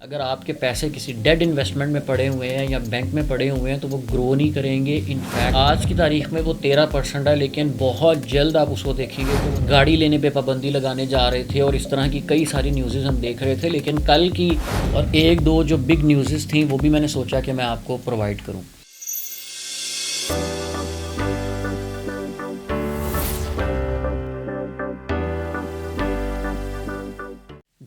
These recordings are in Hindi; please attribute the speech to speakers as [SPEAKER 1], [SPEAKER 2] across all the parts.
[SPEAKER 1] अगर आपके पैसे किसी डेड इन्वेस्टमेंट में पड़े हुए हैं या बैंक में पड़े हुए हैं तो वो ग्रो नहीं करेंगे। इनफैक्ट आज की तारीख में वो 13% है, लेकिन बहुत जल्द आप उसको देखेंगे कि वो गाड़ी लेने पे पाबंदी लगाने जा रहे थे और इस तरह की कई सारी न्यूज़ेज़ हम देख रहे थे। लेकिन कल की और एक दो जो बिग न्यूज़ेज़ थी वो भी मैंने सोचा कि मैं आपको प्रोवाइड करूँ।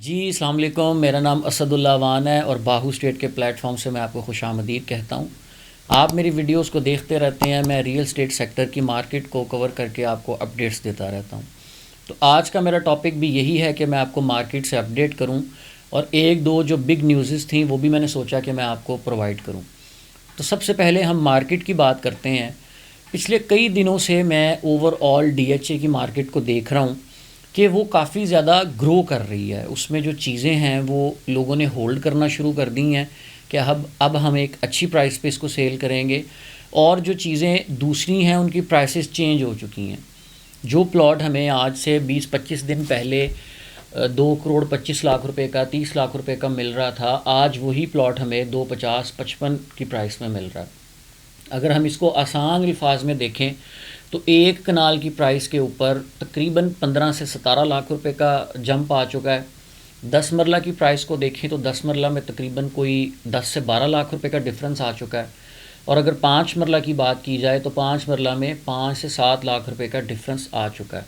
[SPEAKER 1] जी अस्सलाम वालेकुम, मेरा नाम असदुल्ला अवान है और बाहू स्टेट के प्लेटफॉर्म से मैं आपको खुशामदीद कहता हूँ। आप मेरी वीडियोस को देखते रहते हैं, मैं रियल स्टेट सेक्टर की मार्केट को कवर करके आपको अपडेट्स देता रहता हूँ। तो आज का मेरा टॉपिक भी यही है कि मैं आपको मार्केट से अपडेट करूँ और एक दो जो बिग न्यूज़ेज़ थी वो भी मैंने सोचा कि मैं आपको प्रोवाइड करूँ। तो सबसे पहले हम मार्केट की बात करते हैं। पिछले कई दिनों से मैं ओवरऑल DHA की मार्केट को देख रहा हूँ कि वो काफ़ी ज़्यादा ग्रो कर रही है। उसमें जो चीज़ें हैं वो लोगों ने होल्ड करना शुरू कर दी हैं कि अब हम एक अच्छी प्राइस पे इसको सेल करेंगे, और जो चीज़ें दूसरी हैं उनकी प्राइसेस चेंज हो चुकी हैं। जो प्लॉट हमें आज से 20-25 दिन पहले 2,25,00,000 रुपए का, 30 लाख रुपए का मिल रहा था, आज वही प्लॉट हमें 2,50-55 की प्राइस में मिल रहा है। अगर हम इसको आसान अल्फाज में देखें तो एक कनाल की प्राइस के ऊपर तकरीबन 15 से 17 लाख रुपए का जंप आ चुका है। 10 मरला की प्राइस को देखें तो 10 मरला में तकरीबन कोई 10 से 12 लाख रुपए का डिफरेंस आ चुका है। और अगर 5 मरला की बात की जाए तो 5 मरला में 5 से 7 लाख रुपए का डिफरेंस आ चुका है।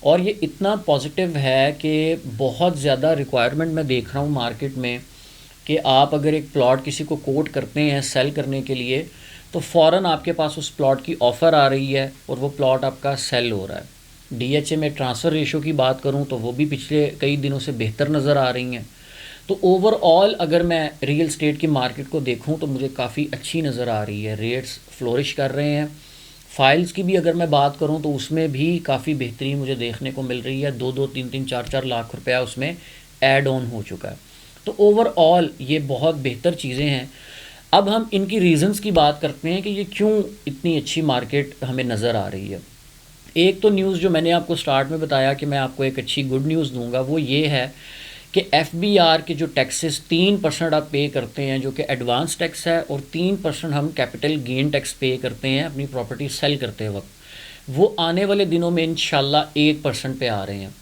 [SPEAKER 1] और ये इतना पॉजिटिव है कि बहुत ज़्यादा रिक्वायरमेंट मैं देख रहा हूँ मार्केट में कि आप अगर एक प्लॉट किसी को कोट करते हैं सेल करने के लिए तो फ़ौरन आपके पास उस प्लॉट की ऑफ़र आ रही है और वो प्लॉट आपका सेल हो रहा है। DHA में ट्रांसफ़र रेशो की बात करूं तो वो भी पिछले कई दिनों से बेहतर नज़र आ रही हैं। तो ओवरऑल अगर मैं रियल स्टेट की मार्केट को देखूं तो मुझे काफ़ी अच्छी नज़र आ रही है। रेट्स फ्लोरिश कर रहे हैं। फ़ाइल्स की भी अगर मैं बात करूं तो उसमें भी काफ़ी बेहतरीन मुझे देखने को मिल रही है। 2-2, 3-3, 4-4 लाख रुपया उसमें ऐड ऑन हो चुका है। तो ओवरऑल ये बहुत बेहतर चीज़ें हैं। अब हम इनकी रीज़न्स की बात करते हैं कि ये क्यों इतनी अच्छी मार्केट हमें नज़र आ रही है। एक तो न्यूज़ जो मैंने आपको स्टार्ट में बताया कि मैं आपको एक अच्छी गुड न्यूज़ दूंगा, वो ये है कि FBR के जो टैक्सेस 3% आप पे करते हैं, जो कि एडवांस टैक्स है, और 3% हम कैपिटल गेन टैक्स पे करते हैं अपनी प्रॉपर्टी सेल करते वक्त, वो आने वाले दिनों में इंशाल्लाह 1% पे आ रहे हैं।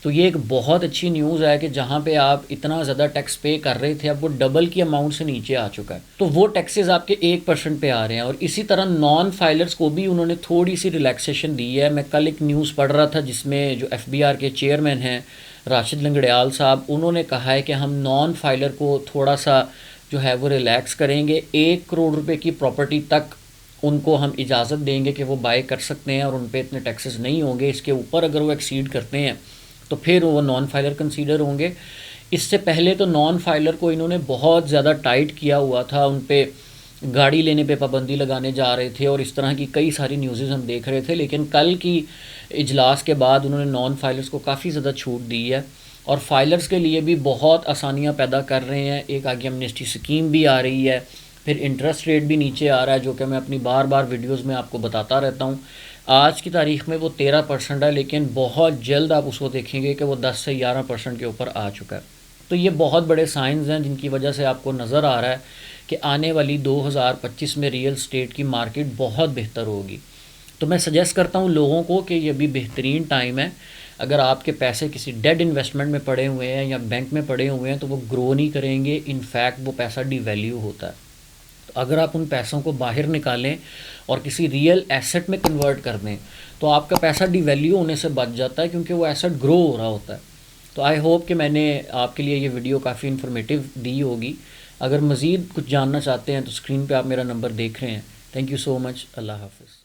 [SPEAKER 1] तो ये एक बहुत अच्छी न्यूज़ है कि जहाँ पे आप इतना ज़्यादा टैक्स पे कर रहे थे अब वो डबल की अमाउंट से नीचे आ चुका है। तो वो टैक्सेस आपके 1% पे आ रहे हैं। और इसी तरह नॉन फाइलर्स को भी उन्होंने थोड़ी सी रिलैक्सेशन दी है। मैं कल एक न्यूज़ पढ़ रहा था जिसमें जो FBR के चेयरमैन हैं राशिद लंगड़ियाल साहब, उन्होंने कहा है कि हम नॉन फाइलर को थोड़ा सा जो है वो रिलैक्स करेंगे। 1 करोड़ रुपये की प्रॉपर्टी तक उनको हम इजाज़त देंगे कि वो बाय कर सकते हैं और उन पर इतने टैक्सेस नहीं होंगे। इसके ऊपर अगर वो एक्सीड करते हैं तो फिर वो नॉन फाइलर कंसीडर होंगे। इससे पहले तो नॉन फाइलर को इन्होंने बहुत ज़्यादा टाइट किया हुआ था, उन पे गाड़ी लेने पे पाबंदी लगाने जा रहे थे और इस तरह की कई सारी न्यूज़ेज़ हम देख रहे थे। लेकिन कल की इजलास के बाद उन्होंने नॉन फाइलर्स को काफ़ी ज़्यादा छूट दी है और फाइलर्स के लिए भी बहुत आसानियाँ पैदा कर रहे हैं। एक आगे एमनेस्टी स्कीम भी आ रही है, फिर इंटरेस्ट रेट भी नीचे आ रहा है, जो कि मैं अपनी बार बार वीडियोज़ में आपको बताता रहता हूँ। आज की तारीख में वो 13% है, लेकिन बहुत जल्द आप उसको देखेंगे कि वो 10 से 11% के ऊपर आ चुका है। तो ये बहुत बड़े साइंस हैं जिनकी वजह से आपको नज़र आ रहा है कि आने वाली 2025 में रियल स्टेट की मार्केट बहुत बेहतर होगी। तो मैं सजेस्ट करता हूँ लोगों को कि ये भी बेहतरीन टाइम है। अगर आपके पैसे किसी डेड इन्वेस्टमेंट में पड़े हुए हैं या बैंक में पड़े हुए हैं तो वो ग्रो नहीं करेंगे। इनफैक्ट वो पैसा डिवैल्यू होता है। अगर आप उन पैसों को बाहर निकालें और किसी रियल एसेट में कन्वर्ट कर दें तो आपका पैसा डिवैल्यू होने से बच जाता है, क्योंकि वो एसेट ग्रो हो रहा होता है। तो आई होप कि मैंने आपके लिए ये वीडियो काफ़ी इन्फॉर्मेटिव दी होगी। अगर मज़ीद कुछ जानना चाहते हैं तो स्क्रीन पे आप मेरा नंबर देख रहे हैं। Thank you so much. अल्लाह हाफ़िज़।